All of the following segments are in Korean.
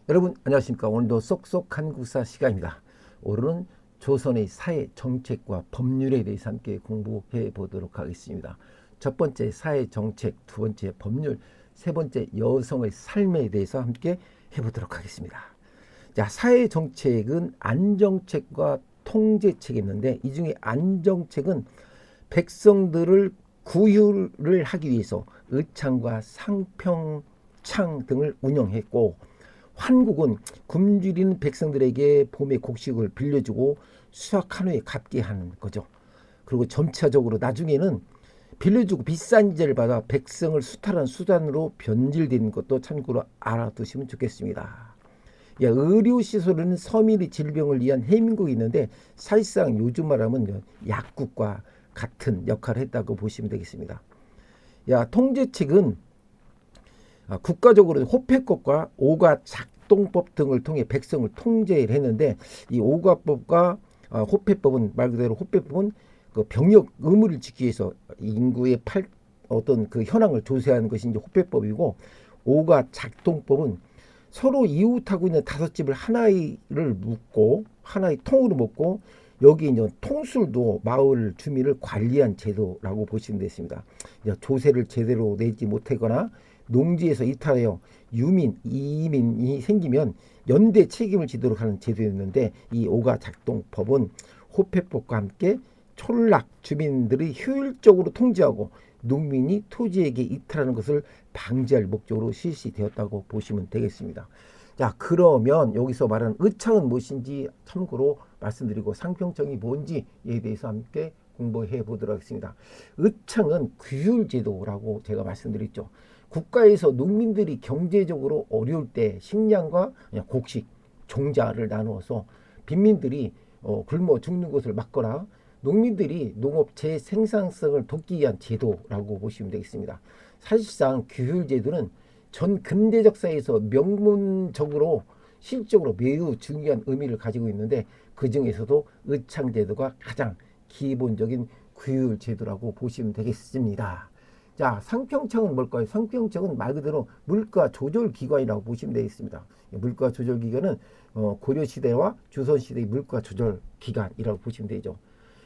여러분 안녕하십니까. 오늘도 쏙쏙 한국사 시간입니다. 오늘은 조선의 사회 정책과 법률에 대해서 함께 공부해 보도록 하겠습니다. 첫 번째 사회 정책, 두 번째 법률, 세 번째 여성의 삶에 대해서 함께 해보도록 하겠습니다. 자, 사회 정책은 안정책과 통제책이 있는데, 이 중에 안정책은 백성들을 구휼을 하기 위해서 의창과 상평창 등을 운영했고, 환국은 굶주리는 백성들에게 봄의 곡식을 빌려주고 수확한 후에 갚게 하는 거죠. 그리고 점차적으로 나중에는 빌려주고 비싼 이자를 받아 백성을 수탈하는 수단으로 변질되는 것도 참고로 알아두시면 좋겠습니다. 의료시설은 서민의 질병을 위한 해민국이 있는데, 사실상 요즘 말하면 약국과 같은 역할을 했다고 보시면 되겠습니다. 통제책은 국가적으로 호패법과 오가 작동법 등을 통해 백성을 통제를 했는데, 이 오가법과 호패법은 말 그대로 호패법은 그 병역 의무를 지키기 위해서 인구의 어떤 그 현황을 조사하는 것이 이제 호패법이고, 오가 작동법은 서로 이웃하고 있는 다섯 집을 하나를 묶고 하나의 통으로 묶고, 여기 이제 통술도 마을 주민을 관리한 제도라고 보시면 되겠습니다. 조세를 제대로 내지 못하거나 농지에서 이탈하여 유민, 이민이 생기면 연대 책임을 지도록 하는 제도였는데, 이 오가 작동법은 호패법과 함께 촌락 주민들이 효율적으로 통제하고 농민이 토지에게 이탈하는 것을 방지할 목적으로 실시되었다고 보시면 되겠습니다. 자, 그러면 여기서 말하는 의창은 무엇인지 참고로 말씀드리고, 상평청이 뭔지에 대해서 함께 공부해 보도록 하겠습니다. 의창은 규율제도라고 제가 말씀드렸죠. 국가에서 농민들이 경제적으로 어려울 때 식량과 곡식, 종자를 나누어서 빈민들이 굶어 죽는 것을 막거나 농민들이 농업 재생산성을 돕기 위한 제도라고 보시면 되겠습니다. 사실상 규율제도는 전 근대적 사회에서 명문적으로 실적으로 매우 중요한 의미를 가지고 있는데, 그 중에서도 의창제도가 가장 기본적인 규율제도라고 보시면 되겠습니다. 자, 상평청은 뭘까요? 상평청은 말 그대로 물가 조절 기관이라고 보시면 되겠습니다. 물가 조절 기관은 고려 시대와 조선 시대의 물가 조절 기관이라고 보시면 되죠.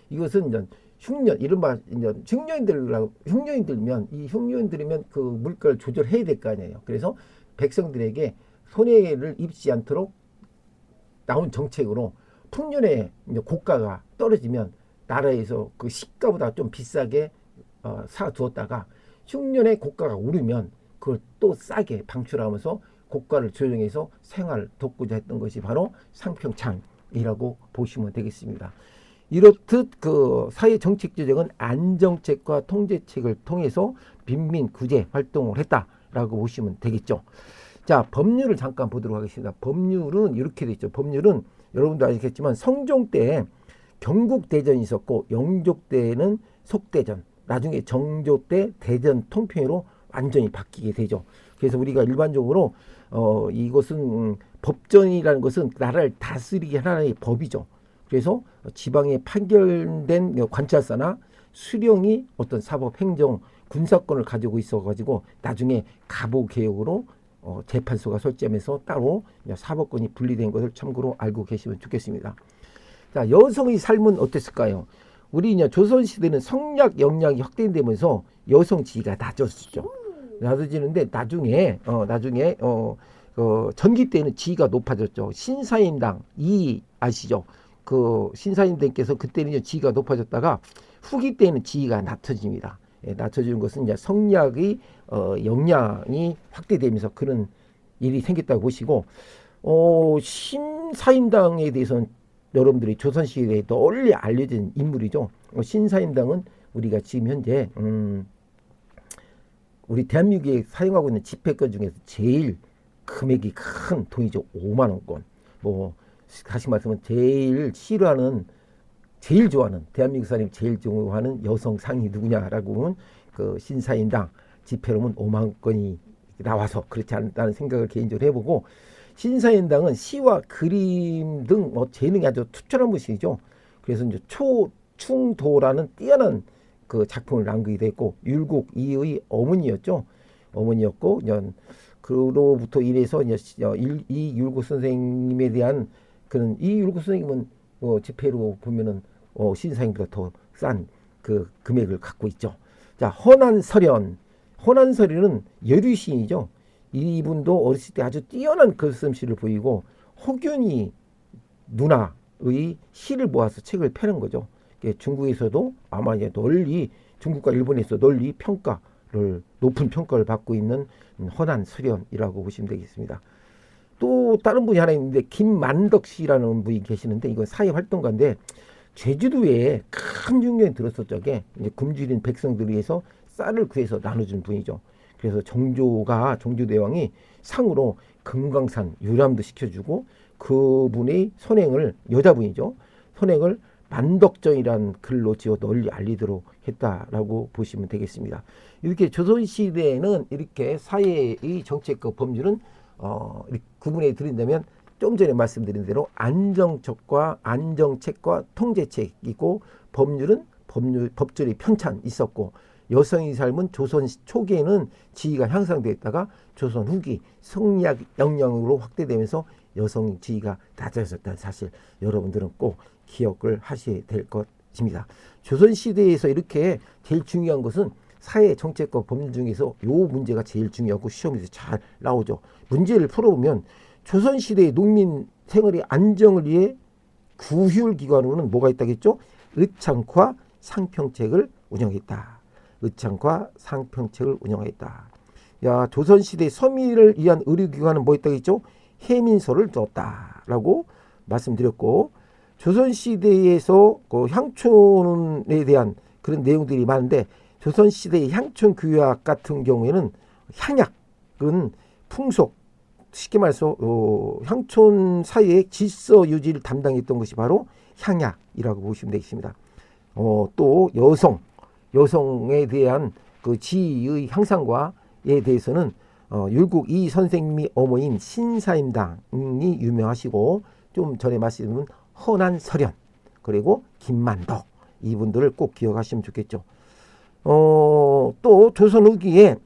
이것은 이제 흉년, 이른바 이제 흉년들면 이 흉년들이면 그 물가를 조절해야 될 거 아니에요. 그래서 백성들에게 손해를 입지 않도록 나온 정책으로, 풍년에 이제 고가가 떨어지면 나라에서 그 시가보다 좀 비싸게 사두었다가 흉년에 고가가 오르면 그걸 또 싸게 방출하면서 고가를 조정해서 생활을 돕고자 했던 것이 바로 상평창이라고 보시면 되겠습니다. 이렇듯 그 사회 정책 조정은 안정책과 통제책을 통해서 빈민 구제 활동을 했다라고 보시면 되겠죠. 자, 법률을 잠깐 보도록 하겠습니다. 법률은 이렇게 돼 있죠. 법률은 여러분도 아시겠지만 성종 때 경국 대전이 있었고, 영족 때는 속대전, 나중에 정조 때 대전 통평으로 완전히 바뀌게 되죠. 그래서 우리가 일반적으로 이것은 법전이라는 것은 나라를 다스리게 하나의 법이죠. 그래서 지방에 판결된 관찰사나 수령이 어떤 사법, 행정, 군사권을 가지고 있어가지고 나중에 가보개혁으로 재판소가 설치하면서 따로 사법권이 분리된 것을 참고로 알고 계시면 좋겠습니다. 자, 여성의 삶은 어땠을까요? 우리 조선시대는 성약 영향이 확대되면서 여성 지위가 낮아졌죠. 낮아지는데 나중에 전기 때는 지위가 높아졌죠. 신사임당 이 아시죠? 그 신사임당께서 그때는 지위가 높아졌다가 후기 때는 지위가 낮아집니다. 낮아지는 것은 이제 성약의 영향이 확대되면서 그런 일이 생겼다고 보시고, 신사임당에 대해서는 여러분들이 조선시대에 널리 알려진 인물이죠. 신사임당은 우리가 지금 현재 우리 대한민국에 사용하고 있는 지폐권 중에서 제일 금액이 큰 돈이죠. 5만 원권. 뭐 다시 말하면 제일 싫어하는, 제일 좋아하는, 대한민국 사람이 제일 좋아하는 여성 상이 누구냐라고 하면 그 신사임당 지폐로는 5만 건이 나와서 그렇지 않다는 생각을 개인적으로 해보고, 신사임당은 시와 그림 등 재능이 아주 투철한 분이죠. 그래서 이제 초충도라는 뛰어난 그 작품을 남기게 됐고, 율곡 이의 어머니였죠. 어머니였고, 그로부터 인해서 이율구 선생님에 대한 그런 이율구 선생님은 지폐로 보면은 신사임보다 더 싼 그 금액을 갖고 있죠. 자, 허난설현은 여류시인이죠. 이분도 어렸을 때 아주 뛰어난 글솜씨를 보이고 혹윤이 누나의 시를 모아서 책을 펴는 거죠. 중국에서도 아마 이제 널리 중국과 일본에서 널리 높은 평가를 받고 있는 허난설현이라고 보시면 되겠습니다. 또 다른 분이 하나 있는데 김만덕 씨라는 분이 계시는데 이건 사회활동가인데 제주도에 큰 흉년이 들었을 적에 이제 굶주린 백성들을 위해서 쌀을 구해서 나눠준 분이죠. 그래서 정조대왕이 상으로 금강산 유람도 시켜주고 그분의 선행을 여자분이죠. 선행을 만덕정이라는 글로 지어 널리 알리도록 했다라고 보시면 되겠습니다. 이렇게 조선시대에는 이렇게 사회의 정책과 법률은 구분해 드린다면 좀 전에 말씀드린 대로 안정책과 통제책이고 법률은 법절이 편찬 있었고 여성의 삶은 조선 초기에는 지위가 향상되었다가 조선 후기 성리학 영향으로 확대되면서 여성 지위가 낮아졌다는 사실 여러분들은 꼭 기억을 하셔야 될 것입니다. 조선시대에서 이렇게 제일 중요한 것은 사회 정책과 법률 중에서 이 문제가 제일 중요하고 시험에서 잘 나오죠. 문제를 풀어보면 조선시대의 농민 생활의 안정을 위해 구휼기관으로는 뭐가 있다겠죠? 의창과 상평책을 운영했다. 의창과 상평책을 운영했다. 조선시대 서민을 위한 의료기관은 뭐 있다겠죠? 해민서를 줬다라고 말씀드렸고 조선시대에서 그 향촌에 대한 그런 내용들이 많은데 조선시대의 향촌규약 같은 경우에는 향약은 풍속 쉽게 말해서 향촌 사회의 질서 유지를 담당했던 것이 바로 향약이라고 보시면 되겠습니다. 또 여성에 대한 그 지위의 향상과에 대해서는 율곡 이 선생님이 어머인 신사임당이 유명하시고 좀 전에 말씀드린 허난설현 그리고 김만덕 이분들을 꼭 기억하시면 좋겠죠. 또 조선 후기에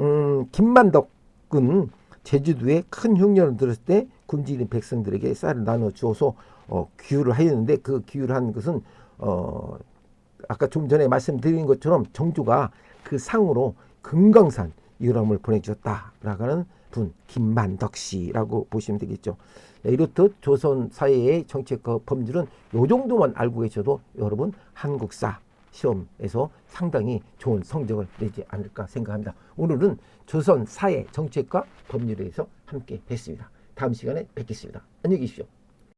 김만덕은 제주도에 큰 흉년을 들었을 때 굶주린 백성들에게 쌀을 나눠 주어서 기유를 하였는데 그 기유를 한 것은 아까 좀 전에 말씀드린 것처럼 정조가 그 상으로 금강산 유람을 보내주었다라고 하는 분 김만덕 씨라고 보시면 되겠죠. 이렇듯 조선 사회의 정책과 법률은 이 정도만 알고 계셔도 여러분 한국사 시험에서 상당히 좋은 성적을 내지 않을까 생각합니다. 오늘은 조선 사회 정책과 법률에 대해서 함께 했습니다. 다음 시간에 뵙겠습니다. 안녕히 계십시오.